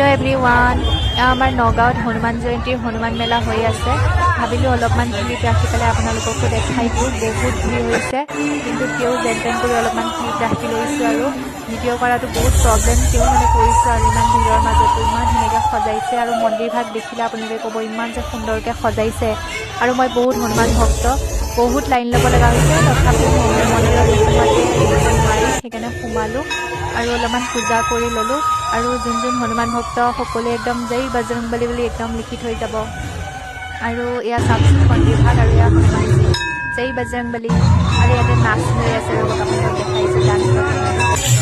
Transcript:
Hello' everyone, আমাৰ নগাঁৱত হনুমান জয়ন্তীৰ হনুমান মেলা হৈ আছে। ভাবিলোঁ অলপমান ক্লিপ ৰাখি পেলাই আপোনালোককো দেখাই দিওঁ। বহুত ভিৰ হৈছে, কিন্তু তেওঁ যেন তেন কৰি অলপমান ক্লিপ ৰাখি লৈছোঁ আৰু ভিডিঅ' কৰাটো বহুত প্ৰব্লেম তেওঁ মানে কৰিছোঁ আৰু ইমান ভিৰৰ মাজতো ইমান ধুনীয়াকৈ সজাইছে আৰু মন্দিৰভাগ দেখিলে আপোনালোকে ক'ব ইমান যে সুন্দৰকৈ সজাইছে। আৰু মই বহুত হনুমান ভক্ত, বহুত লাইন ল'ব লগা হৈছে, তথাপিও মন্দিৰত নোসোমোৱাকৈ এৰিব নোৱাৰি, সেইকাৰণে সোমালোঁ আৰু অলপমান পূজা কৰি ল'লোঁ। আৰু যোন হনুমান ভক্ত সকলোৱে একদম জয় বজৰংবলী বুলি একদম লিখি থৈ যাব। আৰু এয়া চাওকচোন মন্দিৰভাগ, আৰু এয়া হনুমানজী জয় বজৰংবলী। আৰু ইয়াতে নাচ লৈ আছে, ৰ'বক আপোনালোকক দেখাইছোঁ ডান্স পাৰফৰ্মেঞ্চ।